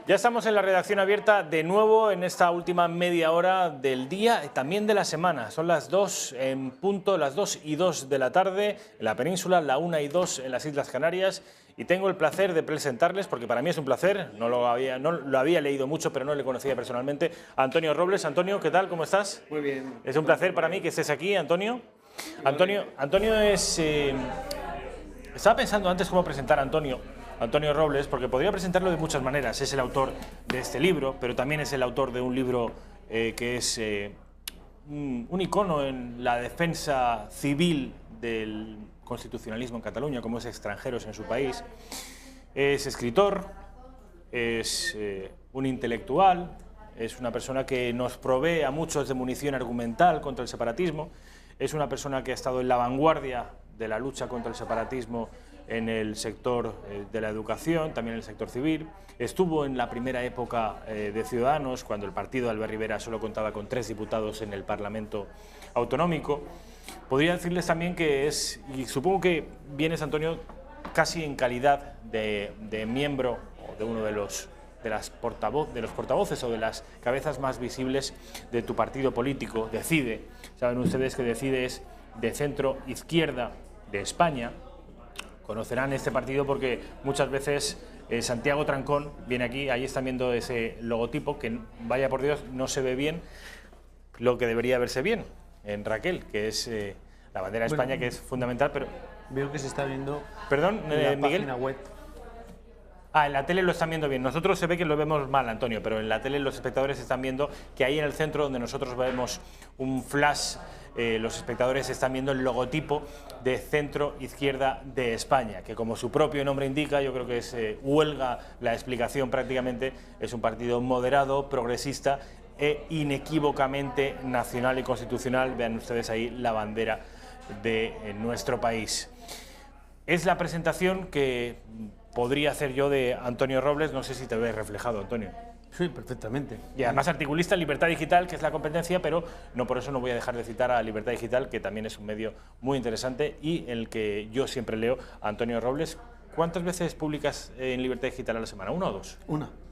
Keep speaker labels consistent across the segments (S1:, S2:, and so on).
S1: Ya estamos en la redacción abierta de nuevo en esta última media hora del día y también de la semana. Son las 2 en punto, las 2:02 de la tarde en la península, la 1:02 en las Islas Canarias. Y tengo el placer de presentarles, porque para mí es un placer, no lo había leído mucho, pero no le conocía personalmente, a Antonio Robles. Antonio, ¿qué tal? ¿Cómo estás?
S2: Muy bien.
S1: Es un placer para mí que estés aquí, Antonio. Antonio es... estaba pensando antes cómo presentar a Antonio Robles, porque podría presentarlo de muchas maneras. Es el autor de este libro, pero también es el autor de un libro que es un icono en la defensa civil del constitucionalismo en Cataluña, como es Extranjeros en su país. Es escritor, es un intelectual, es una persona que nos provee a muchos de munición argumental contra el separatismo, es una persona que ha estado en la vanguardia de la lucha contra el separatismo en el sector de la educación, también en el sector civil. Estuvo en la primera época de Ciudadanos, cuando el partido de Albert Rivera solo contaba con 3 diputados en el Parlamento Autonómico. Podría decirles también que es, y supongo que vienes, Antonio, casi en calidad de miembro o de uno de los portavoces o de las cabezas más visibles de tu partido político, Decide. Saben ustedes que Decide es de centro izquierda de España. Conocerán este partido porque muchas veces Santiago Trancón viene aquí, ahí están viendo ese logotipo que, vaya por Dios, no se ve bien lo que debería verse bien en Raquel, que es la bandera de España, que es fundamental, pero...
S2: Veo que se está viendo.
S1: Perdón,
S2: en la
S1: Miguel.
S2: página web.
S1: Ah, en la tele lo están viendo bien. Nosotros se ve que lo vemos mal, Antonio, pero en la tele los espectadores están viendo que ahí en el centro, donde nosotros vemos un flash, los espectadores están viendo el logotipo de Centro Izquierda de España, que como su propio nombre indica, yo creo que es huelga la explicación prácticamente, es un partido moderado, progresista e inequívocamente nacional y constitucional. Vean ustedes ahí la bandera de nuestro país. Es la presentación que podría hacer yo de Antonio Robles, no sé si te ves reflejado, Antonio.
S2: Sí, perfectamente.
S1: Y además articulista en Libertad Digital, que es la competencia, pero no por eso no voy a dejar de citar a Libertad Digital, que también es un medio muy interesante y el que yo siempre leo, a Antonio Robles. ¿Cuántas veces publicas en Libertad Digital a la semana? ¿Una o dos?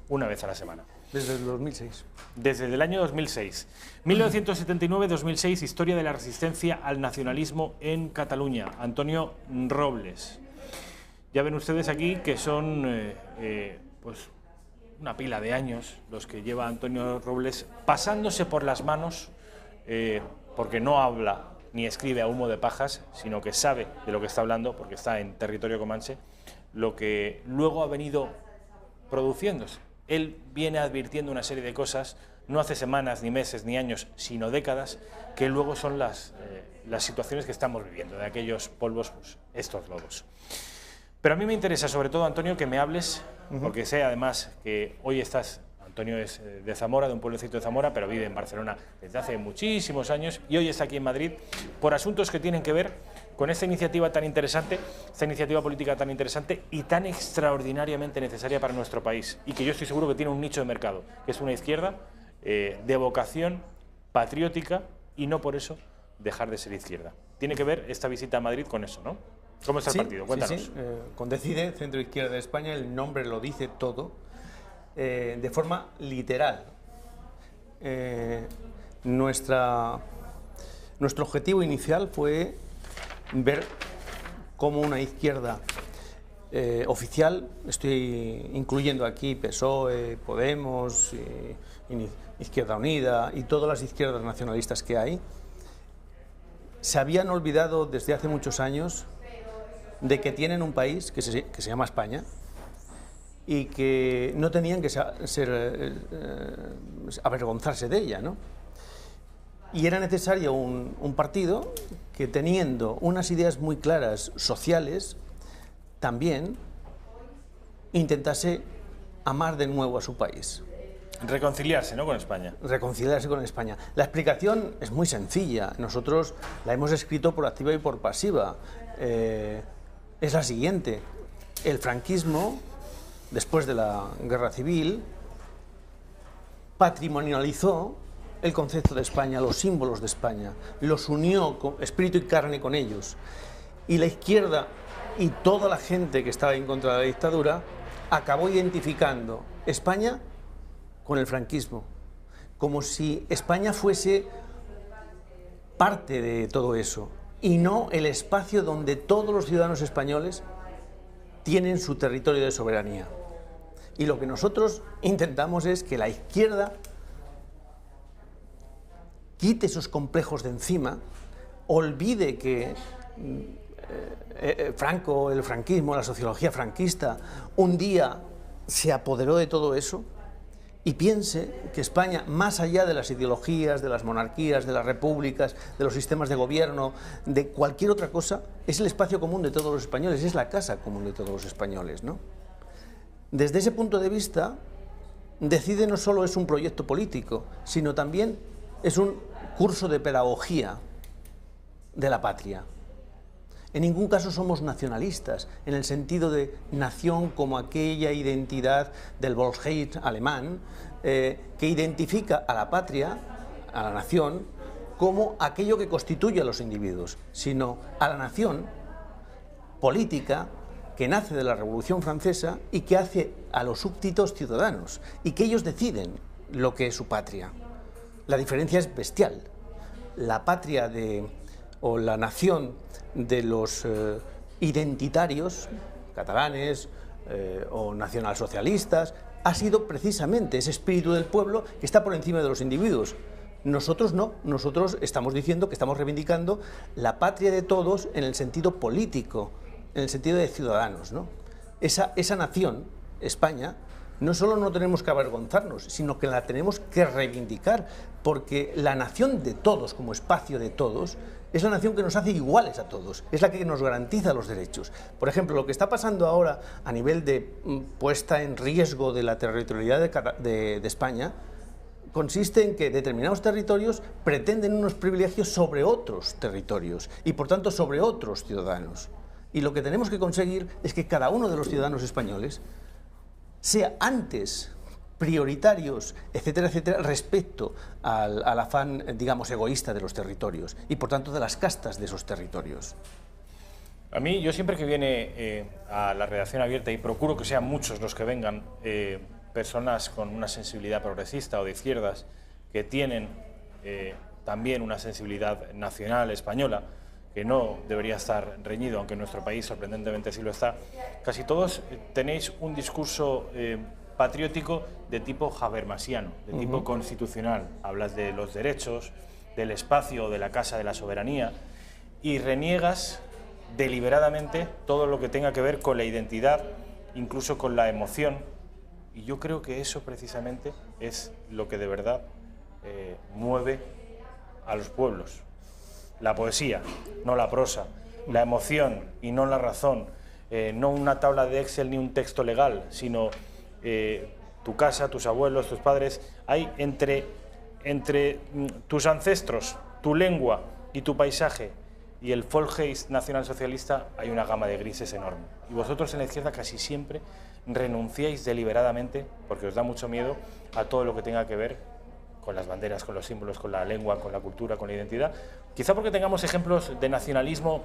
S1: Una vez a la semana.
S2: Desde el 2006.
S1: Desde el año 2006. 1979-2006, historia de la resistencia al nacionalismo en Cataluña. Antonio Robles. Ya ven ustedes aquí que son pues una pila de años los que lleva Antonio Robles pasándose por las manos, porque no habla ni escribe a humo de pajas, sino que sabe de lo que está hablando, porque está en territorio comanche, lo que luego ha venido produciéndose. Él viene advirtiendo una serie de cosas, no hace semanas, ni meses, ni años, sino décadas, que luego son las situaciones que estamos viviendo, de aquellos polvos, pues, estos lodos. Pero a mí me interesa, sobre todo, Antonio, que me hables, porque sé además que hoy estás, Antonio es de Zamora, de un pueblecito de Zamora, pero vive en Barcelona desde hace muchísimos años y hoy está aquí en Madrid por asuntos que tienen que ver con esta iniciativa tan interesante, esta iniciativa política tan interesante y tan extraordinariamente necesaria para nuestro país, y que yo estoy seguro que tiene un nicho de mercado, que es una izquierda de vocación patriótica y no por eso dejar de ser izquierda. Tiene que ver esta visita a Madrid con eso, ¿no? ¿Cómo está el partido? Cuéntanos.
S2: Sí. Con Decide, Centro Izquierda de España, el nombre lo dice todo, de forma literal. Nuestro objetivo inicial fue ver cómo una izquierda oficial, estoy incluyendo aquí PSOE, Podemos, Izquierda Unida y todas las izquierdas nacionalistas que hay, se habían olvidado desde hace muchos años de que tienen un país que se llama España y que no tenían que avergonzarse de ella, ¿no? Y era necesario un partido que, teniendo unas ideas muy claras sociales, también intentase amar de nuevo a su país.
S1: Reconciliarse, ¿no?, con España.
S2: Reconciliarse con España. La explicación es muy sencilla. Nosotros la hemos escrito por activa y por pasiva. Es la siguiente. El franquismo, después de la Guerra Civil, patrimonializó el concepto de España, los símbolos de España, los unió con espíritu y carne con ellos. Y la izquierda y toda la gente que estaba en contra de la dictadura acabó identificando España con el franquismo, como si España fuese parte de todo eso y no el espacio donde todos los ciudadanos españoles tienen su territorio de soberanía. Y lo que nosotros intentamos es que la izquierda quite esos complejos de encima, olvide que Franco, el franquismo, la sociología franquista, un día se apoderó de todo eso y piense que España, más allá de las ideologías, de las monarquías, de las repúblicas, de los sistemas de gobierno, de cualquier otra cosa, es el espacio común de todos los españoles, es la casa común de todos los españoles, ¿no? Desde ese punto de vista, Decide no solo es un proyecto político, sino también es un curso de pedagogía de la patria. En ningún caso somos nacionalistas, en el sentido de nación como aquella identidad del Volksheit alemán que identifica a la patria, a la nación, como aquello que constituye a los individuos, sino a la nación política que nace de la Revolución Francesa y que hace a los súbditos ciudadanos, y que ellos deciden lo que es su patria. La diferencia es bestial. La patria o la nación de los identitarios, catalanes o nacionalsocialistas, ha sido precisamente ese espíritu del pueblo que está por encima de los individuos. Nosotros no, nosotros estamos diciendo que estamos reivindicando la patria de todos en el sentido político, en el sentido de ciudadanos, ¿no? Esa nación, España, no solo no tenemos que avergonzarnos, sino que la tenemos que reivindicar, porque la nación de todos, como espacio de todos, es la nación que nos hace iguales a todos, es la que nos garantiza los derechos. Por ejemplo, lo que está pasando ahora a nivel de puesta en riesgo de la territorialidad de España, consiste en que determinados territorios pretenden unos privilegios sobre otros territorios y, por tanto, sobre otros ciudadanos. Y lo que tenemos que conseguir es que cada uno de los ciudadanos españoles sea antes prioritarios, etcétera, etcétera, respecto al afán, digamos, egoísta de los territorios y, por tanto, de las castas de esos territorios.
S1: A mí, yo siempre que viene a la redacción abierta, y procuro que sean muchos los que vengan, personas con una sensibilidad progresista o de izquierdas, que tienen también una sensibilidad nacional española, que no debería estar reñido, aunque en nuestro país sorprendentemente sí lo está, casi todos tenéis un discurso patriótico de tipo habermasiano, de tipo constitucional. Hablas de los derechos, del espacio, de la casa de la soberanía, y reniegas deliberadamente todo lo que tenga que ver con la identidad, incluso con la emoción, y yo creo que eso precisamente es lo que de verdad mueve a los pueblos. La poesía, no la prosa, la emoción y no la razón, no una tabla de Excel ni un texto legal, sino tu casa, tus abuelos, tus padres. Hay entre tus ancestros, tu lengua y tu paisaje y el Volksgeist nacionalsocialista hay una gama de grises enorme. Y vosotros en la izquierda casi siempre renunciáis deliberadamente, porque os da mucho miedo, a todo lo que tenga que ver con las banderas, con los símbolos, con la lengua, con la cultura, con la identidad. Quizá porque tengamos ejemplos de nacionalismo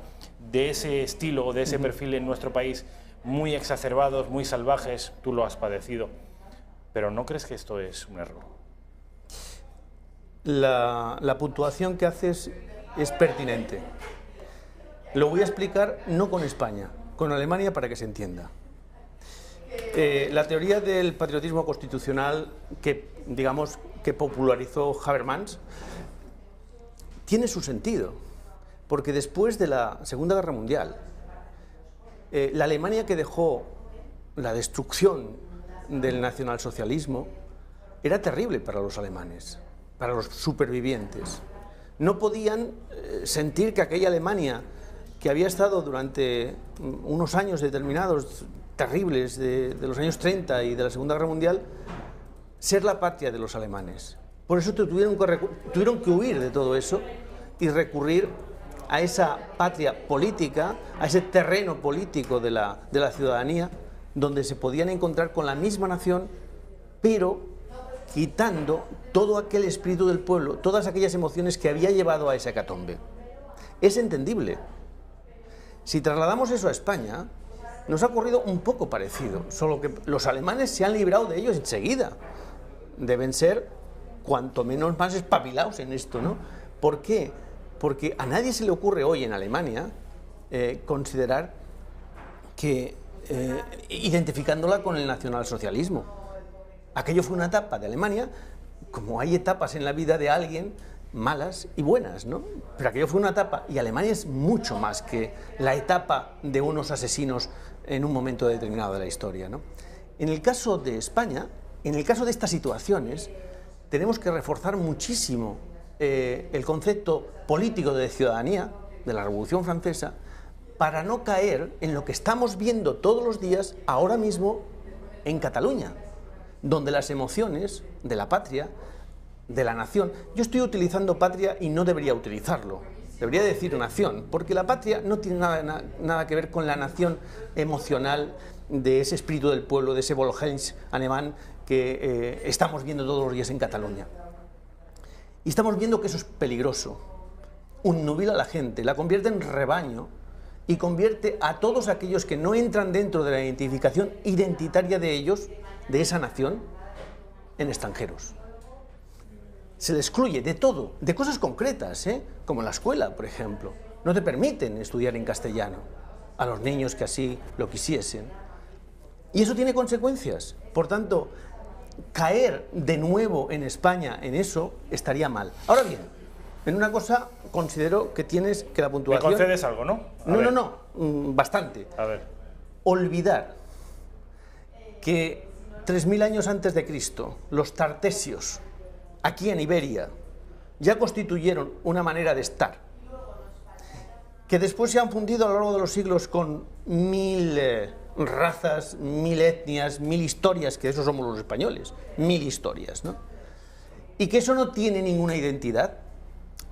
S1: de ese estilo o de ese perfil en nuestro país muy exacerbados, muy salvajes, tú lo has padecido. Pero ¿no crees que esto es un error?
S2: La puntuación que haces es pertinente. Lo voy a explicar no con España, con Alemania para que se entienda. La teoría del patriotismo constitucional que, digamos, que popularizó Habermas tiene su sentido, porque después de la Segunda Guerra Mundial, la Alemania que dejó la destrucción del nacionalsocialismo era terrible para los alemanes, para los supervivientes. No podían sentir que aquella Alemania que había estado durante unos años determinados terribles de los años 30 y de la Segunda Guerra Mundial, ser la patria de los alemanes. Por eso tuvieron que huir de todo eso y recurrir a esa patria política, a ese terreno político de la ciudadanía, donde se podían encontrar con la misma nación, pero quitando todo aquel espíritu del pueblo, todas aquellas emociones que había llevado a esa hecatombe. Es entendible. Si trasladamos eso a España, nos ha ocurrido un poco parecido, solo que los alemanes se han librado de ellos enseguida. Deben ser cuanto menos más espabilados en esto, ¿no? ¿Por qué? Porque a nadie se le ocurre hoy en Alemania considerar que, identificándola con el nacionalsocialismo, aquello fue una etapa de Alemania, como hay etapas en la vida de alguien malas y buenas, ¿no? Pero aquello fue una etapa, y Alemania es mucho más que la etapa de unos asesinos en un momento determinado de la historia, ¿no? En el caso de España, en el caso de estas situaciones, tenemos que reforzar muchísimo el concepto político de ciudadanía de la Revolución Francesa para no caer en lo que estamos viendo todos los días ahora mismo en Cataluña, donde las emociones de la patria, de la nación, yo estoy utilizando patria y no debería utilizarlo, debería decir nación, porque la patria no tiene nada que ver con la nación emocional de ese espíritu del pueblo, de ese Volksheim alemán que estamos viendo todos los días en Cataluña. Y estamos viendo que eso es peligroso, unnubila a la gente, la convierte en rebaño y convierte a todos aquellos que no entran dentro de la identificación identitaria de ellos, de esa nación, en extranjeros. Se le excluye de todo, de cosas concretas, como la escuela, por ejemplo. No te permiten estudiar en castellano a los niños que así lo quisiesen. Y eso tiene consecuencias. Por tanto, caer de nuevo en España en eso estaría mal. Ahora bien, en una cosa considero que tienes que la puntuación...
S1: ¿Me concedes algo, no?
S2: No, bastante.
S1: A ver.
S2: Olvidar que 3000 años antes de Cristo, los tartesios, aquí en Iberia, ya constituyeron una manera de estar, que después se han fundido a lo largo de los siglos con 1000 razas, 1000 etnias, 1000 historias, que eso somos los españoles, 1000 historias, ¿no? Y que eso no tiene ninguna identidad,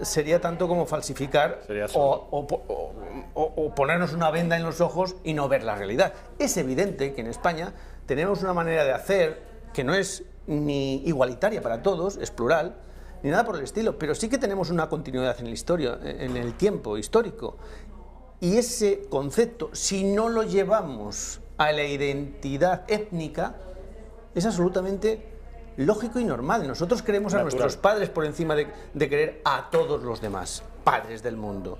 S2: sería tanto como falsificar o ponernos una venda en los ojos y no ver la realidad. Es evidente que en España tenemos una manera de hacer que no es ni igualitaria para todos, es plural, ni nada por el estilo, pero sí que tenemos una continuidad en la historia, en el tiempo histórico. Y ese concepto, si no lo llevamos a la identidad étnica, es absolutamente lógico y normal. Nosotros queremos a nuestros padres por encima de querer a todos los demás padres del mundo,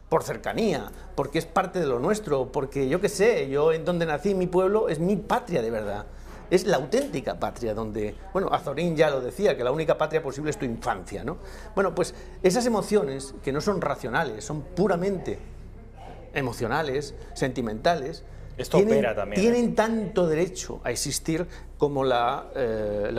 S2: por cercanía, porque es parte de lo nuestro, porque yo qué sé, yo en donde nací, mi pueblo, es mi patria de verdad. Es la auténtica patria donde, bueno, Azorín ya lo decía, que la única patria posible es tu infancia, ¿no? Bueno, pues esas emociones que no son racionales, son puramente emocionales, sentimentales,
S1: esto opera también,
S2: tienen tanto derecho a existir como la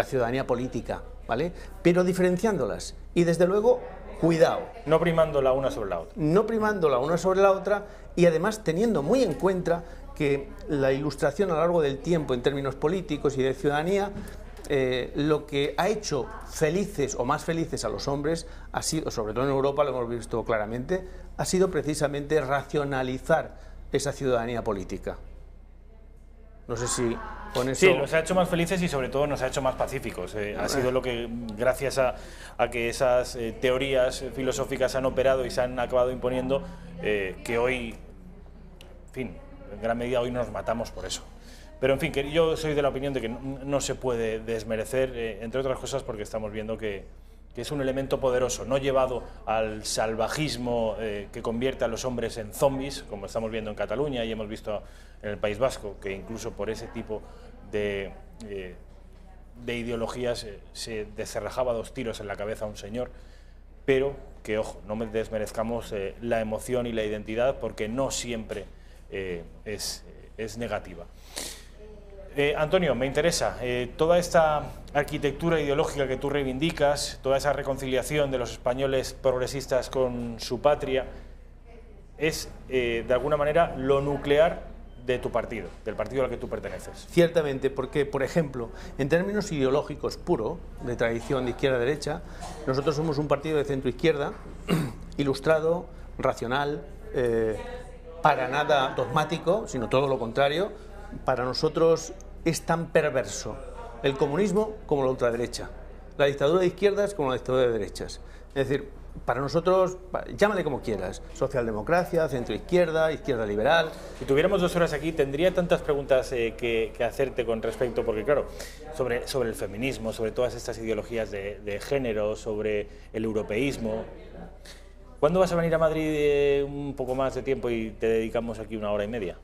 S2: ciudadanía política, ¿vale? Pero diferenciándolas y desde luego, cuidado.
S1: No primando la una sobre la otra.
S2: No primando la una sobre la otra y además teniendo muy en cuenta que la Ilustración a lo largo del tiempo en términos políticos y de ciudadanía, lo que ha hecho felices o más felices a los hombres ha sido, sobre todo en Europa lo hemos visto claramente, ha sido precisamente racionalizar esa ciudadanía política. No sé si con eso...
S1: Sí, nos ha hecho más felices y sobre todo nos ha hecho más pacíficos. Ha sido lo que, gracias a que esas teorías filosóficas han operado y se han acabado imponiendo, que hoy, en fin, en gran medida hoy nos matamos por eso. Pero en fin, que yo soy de la opinión de que no se puede desmerecer, entre otras cosas porque estamos viendo que es un elemento poderoso, no llevado al salvajismo que convierte a los hombres en zombies, como estamos viendo en Cataluña y hemos visto en el País Vasco, que incluso por ese tipo de ideologías se descerrajaba 2 tiros en la cabeza a un señor, pero que, ojo, no desmerezcamos la emoción y la identidad porque no siempre es negativa. Antonio, me interesa, toda esta arquitectura ideológica que tú reivindicas, toda esa reconciliación de los españoles progresistas con su patria, es de alguna manera lo nuclear de tu partido, del partido al que tú perteneces.
S2: Ciertamente, porque, por ejemplo, en términos ideológicos puro, de tradición de izquierda-derecha, nosotros somos un partido de centro-izquierda, ilustrado, racional, para nada dogmático, sino todo lo contrario. Para nosotros es tan perverso el comunismo como la ultraderecha, la dictadura de izquierdas como la dictadura de derechas. Es decir, para nosotros, llámale como quieras, socialdemocracia, centroizquierda, izquierda liberal.
S1: Si tuviéramos 2 horas aquí, tendría tantas preguntas que hacerte con respecto, porque claro, sobre el feminismo, sobre todas estas ideologías de género, sobre el europeísmo. ¿Cuándo vas a venir a Madrid un poco más de tiempo y te dedicamos aquí 1 hora y media?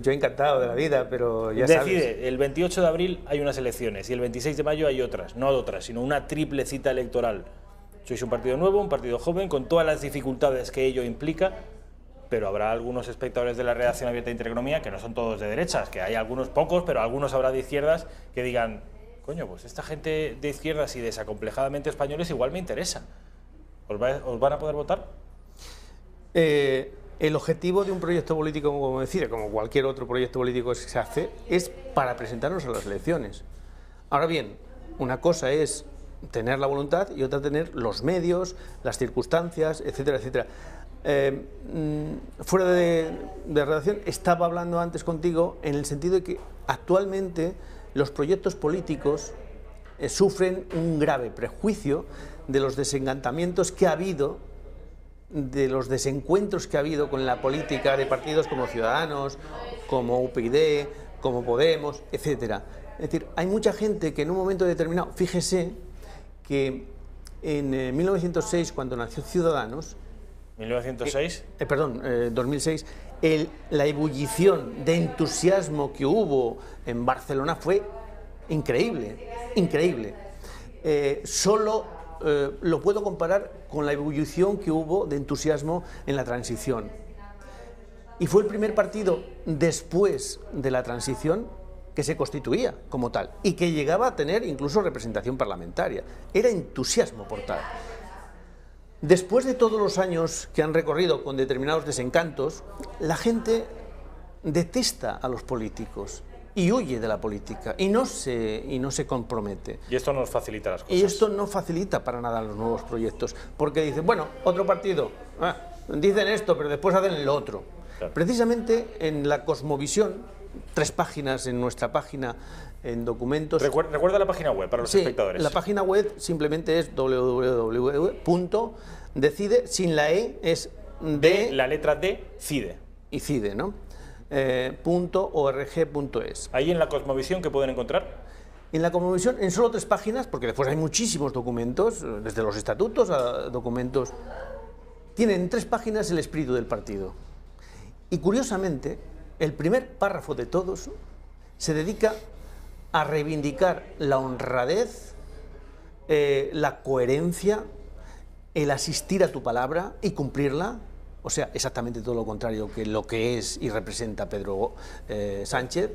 S2: Yo encantado de la vida, pero ya sabes.
S1: Decide, el 28 de abril hay unas elecciones y el 26 de mayo hay otras, no otras, sino una triple cita electoral. Sois un partido nuevo, un partido joven, con todas las dificultades que ello implica, pero habrá algunos espectadores de la redacción abierta de Intereconomía, que no son todos de derechas, que hay algunos pocos, pero algunos habrá de izquierdas, que digan, coño, pues esta gente de izquierdas y desacomplejadamente españoles igual me interesa. ¿Os van a poder votar?
S2: El objetivo de un proyecto político, como decía, como cualquier otro proyecto político que se hace, es para presentarnos a las elecciones. Ahora bien, una cosa es tener la voluntad y otra tener los medios, las circunstancias, etcétera, etcétera. Fuera de redacción, estaba hablando antes contigo en el sentido de que actualmente los proyectos políticos sufren un grave prejuicio de los desencantamientos que ha habido, de los desencuentros que ha habido con la política de partidos como Ciudadanos, como UPyD, como Podemos, etcétera. Es decir, hay mucha gente que en un momento determinado, fíjese que en 1906, cuando nació Ciudadanos,
S1: 1906,
S2: 2006, la ebullición de entusiasmo que hubo en Barcelona fue increíble, increíble. Solo lo puedo comparar con la ebullición que hubo de entusiasmo en la transición. Y fue el primer partido después de la transición que se constituía como tal y que llegaba a tener incluso representación parlamentaria. Era entusiasmo por tal. Después de todos los años que han recorrido con determinados desencantos, la gente detesta a los políticos y huye de la política y no se compromete.
S1: Y esto nos facilita las cosas.
S2: Y esto no facilita para nada los nuevos proyectos, porque dicen, bueno, otro partido, dicen esto, pero después hacen lo otro. Claro. Precisamente en la cosmovisión, 3 páginas en nuestra página, en documentos...
S1: Recuerda la página web para los espectadores.
S2: La página web simplemente es www.decide, sin la E, es
S1: de la letra D, CIDE.
S2: Y CIDE, ¿no? .org.es.
S1: Ahí en la cosmovisión, ¿qué pueden encontrar?
S2: En la cosmovisión, en solo 3 páginas, porque después hay muchísimos documentos, desde los estatutos a documentos, tienen en 3 páginas el espíritu del partido. Y curiosamente, el primer párrafo de todos se dedica a reivindicar la honradez, la coherencia, el asistir a tu palabra y cumplirla. O sea, exactamente todo lo contrario que lo que es y representa Pedro Sánchez,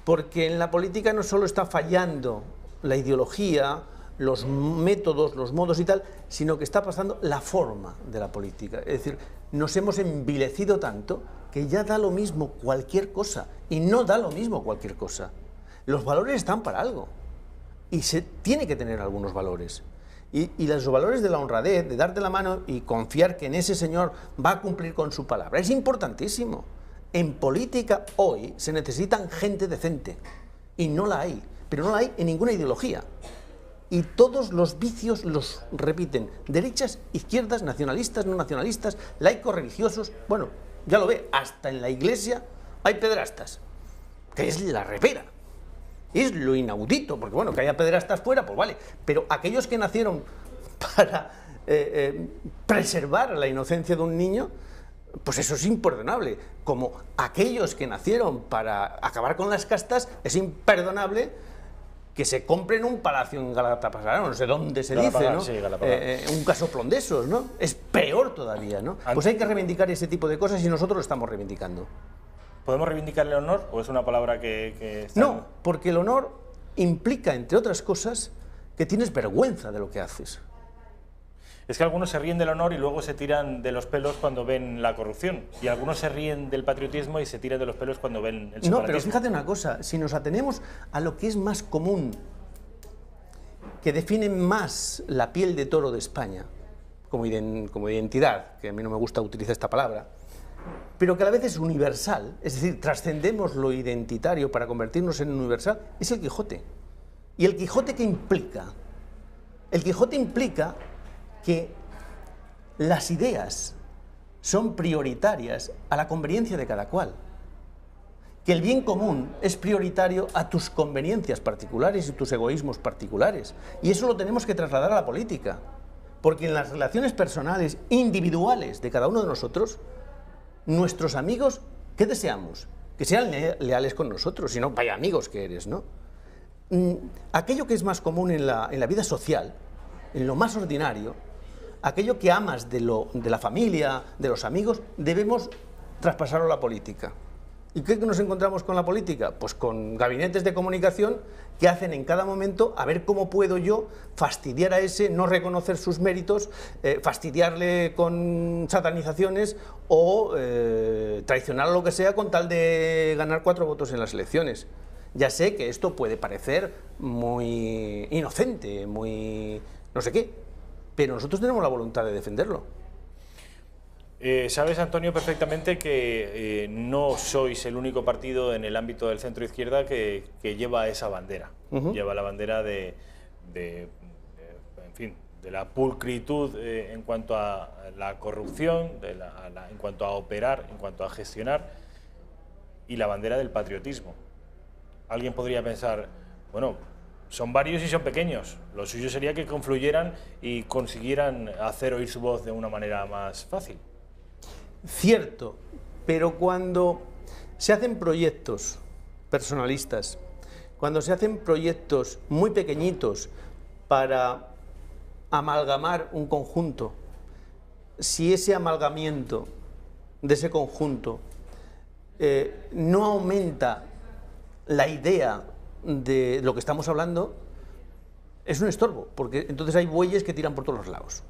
S2: porque en la política no solo está fallando la ideología, los métodos, los modos y tal, sino que está pasando la forma de la política. Es decir, nos hemos envilecido tanto que ya da lo mismo cualquier cosa, y no da lo mismo cualquier cosa. Los valores están para algo, y se tiene que tener algunos valores. Y los valores de la honradez, de darte la mano y confiar que en ese señor va a cumplir con su palabra, es importantísimo. En política hoy se necesitan gente decente, y no la hay, pero no la hay en ninguna ideología. Y todos los vicios los repiten, derechas, izquierdas, nacionalistas, no nacionalistas, laicos, religiosos, bueno, ya lo ve, hasta en la iglesia hay pederastas, que es la repera. Es lo inaudito, porque bueno, que haya pederastas fuera, pues vale, pero aquellos que nacieron para preservar la inocencia de un niño, pues eso es imperdonable. Como aquellos que nacieron para acabar con las castas, es imperdonable que se compren un palacio en Galatasaray, no sé dónde se dice, ¿no? Sí, un casoplón de esos, ¿no? Es peor todavía, ¿no? Pues hay que reivindicar ese tipo de cosas y nosotros lo estamos reivindicando.
S1: ¿Podemos reivindicar el honor o es una palabra que está...
S2: No, porque el honor implica, entre otras cosas, que tienes vergüenza de lo que haces.
S1: Es que algunos se ríen del honor y luego se tiran de los pelos cuando ven la corrupción. Y algunos se ríen del patriotismo y se tiran de los pelos cuando ven el separatismo.
S2: No, pero fíjate una cosa, si nos atenemos a lo que es más común, que define más la piel de toro de España, como identidad, que a mí no me gusta utilizar esta palabra, pero que a la vez es universal, es decir, trascendemos lo identitario para convertirnos en universal, es el Quijote. ¿Y el Quijote qué implica? El Quijote implica que las ideas son prioritarias a la conveniencia de cada cual, que el bien común es prioritario a tus conveniencias particulares y tus egoísmos particulares. Y eso lo tenemos que trasladar a la política, porque en las relaciones personales, individuales de cada uno de nosotros, nuestros amigos, ¿qué deseamos? Que sean leales con nosotros, si no, vaya amigos que eres, ¿no? Aquello que es más común en la vida social, en lo más ordinario, aquello que amas de la familia, de los amigos, debemos traspasarlo a la política. ¿Y qué nos encontramos con la política? Pues con gabinetes de comunicación que hacen en cada momento a ver cómo puedo yo fastidiar a ese, no reconocer sus méritos, fastidiarle con satanizaciones o traicionar lo que sea con tal de ganar 4 votos en las elecciones. Ya sé que esto puede parecer muy inocente, muy no sé qué, pero nosotros tenemos la voluntad de defenderlo.
S1: Sabes, Antonio, perfectamente que no sois el único partido en el ámbito del centro-izquierda que lleva esa bandera. Lleva la bandera en fin, de la pulcritud en cuanto a la corrupción, en cuanto a operar, en cuanto a gestionar, y la bandera del patriotismo. Alguien podría pensar, bueno, son varios y son pequeños. Lo suyo sería que confluyeran y consiguieran hacer oír su voz de una manera más fácil.
S2: Cierto, pero cuando se hacen proyectos personalistas, cuando se hacen proyectos muy pequeñitos para amalgamar un conjunto, si ese amalgamiento de ese conjunto no aumenta la idea de lo que estamos hablando, es un estorbo, porque entonces hay bueyes que tiran por todos los lados.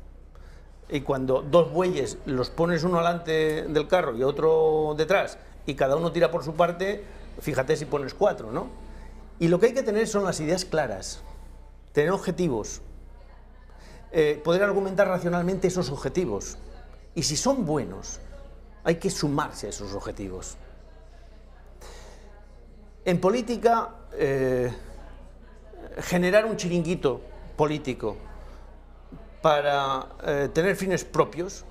S2: Y cuando 2 bueyes los pones uno delante del carro y otro detrás, y cada uno tira por su parte, fíjate si pones 4, ¿no? Y lo que hay que tener son las ideas claras, tener objetivos, poder argumentar racionalmente esos objetivos. Y si son buenos, hay que sumarse a esos objetivos. En política, generar un chiringuito político para tener fines propios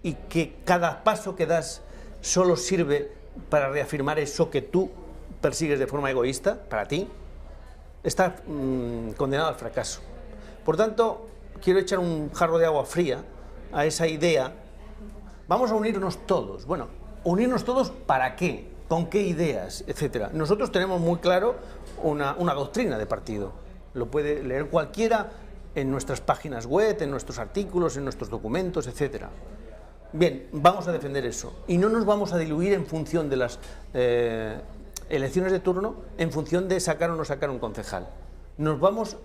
S2: y que cada paso que das solo sirve para reafirmar eso que tú persigues de forma egoísta, para ti, está condenado al fracaso. Por tanto, quiero echar un jarro de agua fría a esa idea. Vamos a unirnos todos. Bueno, ¿unirnos todos para qué? ¿Con qué ideas? Etcétera. Nosotros tenemos muy claro una doctrina de partido. Lo puede leer cualquiera en nuestras páginas web, en nuestros artículos, en nuestros documentos, etcétera. Bien, vamos a defender eso. Y no nos vamos a diluir en función de las elecciones de turno, en función de sacar o no sacar un concejal. Nos vamos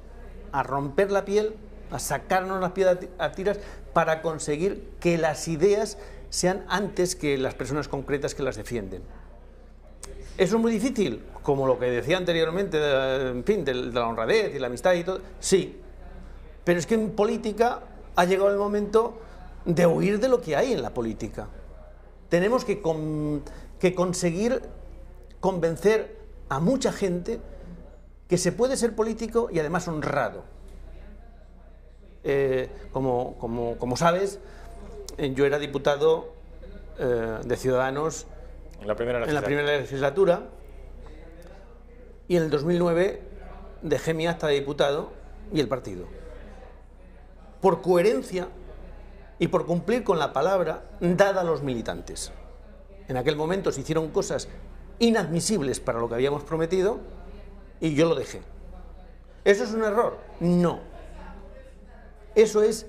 S2: a romper la piel, a sacarnos las piedras a tiras para conseguir que las ideas sean antes que las personas concretas que las defienden. ¿Eso es muy difícil? Como lo que decía anteriormente, en fin, de la honradez y la amistad y todo. Sí, pero es que en política ha llegado el momento de huir de lo que hay en la política. Tenemos que conseguir convencer a mucha gente que se puede ser político y además honrado. Como sabes, yo era diputado de Ciudadanos en la primera legislatura y en el 2009 dejé mi acta de diputado y el partido. Por coherencia y por cumplir con la palabra dada a los militantes. En aquel momento se hicieron cosas inadmisibles para lo que habíamos prometido y yo lo dejé. ¿Eso es un error? No. Eso es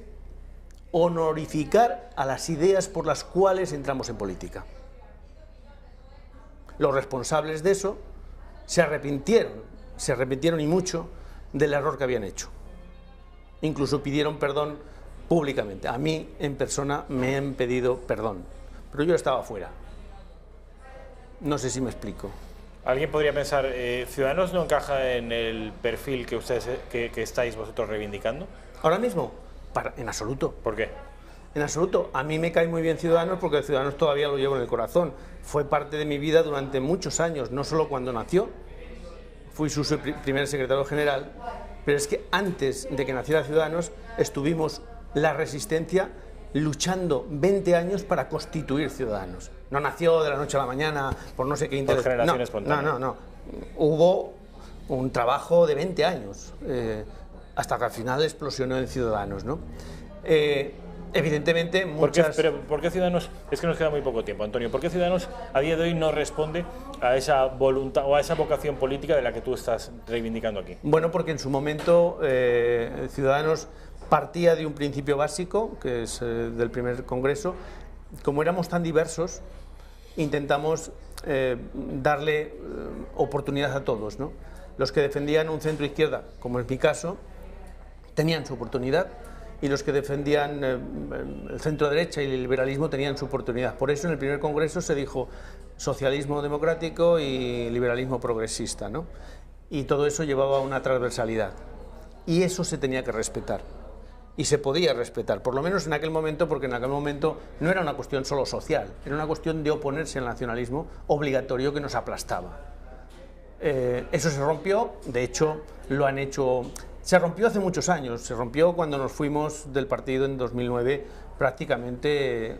S2: honorificar a las ideas por las cuales entramos en política. Los responsables de eso se arrepintieron y mucho del error que habían hecho. Incluso pidieron perdón públicamente. A mí, en persona, me han pedido perdón, pero yo estaba fuera. No sé si me explico.
S1: Alguien podría pensar, ¿Ciudadanos no encaja en el perfil que ustedes que estáis vosotros reivindicando?
S2: Ahora mismo, en absoluto.
S1: ¿Por qué?
S2: En absoluto. A mí me cae muy bien Ciudadanos porque Ciudadanos todavía lo llevo en el corazón. Fue parte de mi vida durante muchos años, no solo cuando nació. Fui su primer secretario general Pero es que antes de que naciera Ciudadanos estuvimos la resistencia luchando 20 años para constituir Ciudadanos. No nació de la noche a la mañana por no sé qué interés.
S1: Por generación espontánea.
S2: No. Hubo un trabajo de 20 años hasta que al final explosionó en Ciudadanos, ¿no? Evidentemente muchas...
S1: ¿Por qué Ciudadanos? Es que nos queda muy poco tiempo, Antonio. ¿Por qué Ciudadanos a día de hoy no responde a esa voluntad o a esa vocación política de la que tú estás reivindicando aquí?
S2: Bueno, porque en su momento Ciudadanos partía de un principio básico, que es del primer congreso. Como éramos tan diversos, intentamos darle oportunidad a todos, ¿no? Los que defendían un centro izquierda, como es mi caso, tenían su oportunidad, y los que defendían el centro derecha y el liberalismo tenían su oportunidad. Por eso en el primer congreso se dijo socialismo democrático y liberalismo progresista, ¿no? Y todo eso llevaba a una transversalidad. Y eso se tenía que respetar. Y se podía respetar, por lo menos en aquel momento, porque en aquel momento no era una cuestión solo social, era una cuestión de oponerse al nacionalismo obligatorio que nos aplastaba. Eso se rompió, de hecho lo han hecho... Se rompió hace muchos años, se rompió cuando nos fuimos del partido en 2009, prácticamente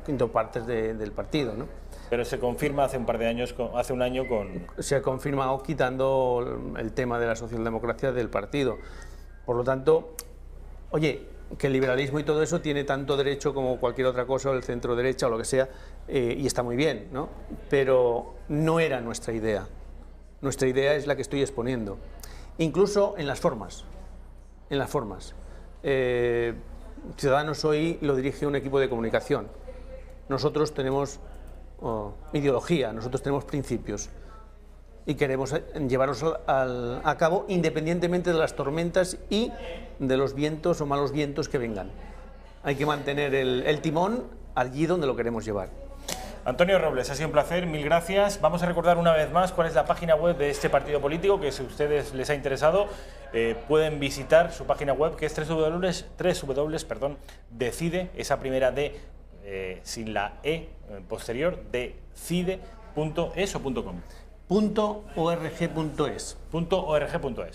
S2: quinto partes del partido, ¿no?
S1: Pero se confirma hace un par de años, hace un año con...
S2: Se ha confirmado quitando el tema de la socialdemocracia del partido. Por lo tanto, oye, que el liberalismo y todo eso tiene tanto derecho como cualquier otra cosa, el centro derecha o lo que sea, y está muy bien, ¿no? Pero no era nuestra idea. Nuestra idea es la que estoy exponiendo. Incluso en las formas. En las formas. Ciudadanos hoy lo dirige un equipo de comunicación. Nosotros tenemos ideología, nosotros tenemos principios. Y queremos llevarlos a cabo independientemente de las tormentas y de los vientos o malos vientos que vengan. Hay que mantener el timón allí donde lo queremos llevar.
S1: Antonio Robles, ha sido un placer, mil gracias. Vamos a recordar una vez más cuál es la página web de este partido político, que si a ustedes les ha interesado pueden visitar su página web, que es www.decide, esa primera D sin la E posterior, decide.es o .com.
S2: .org.es.
S1: .org.es.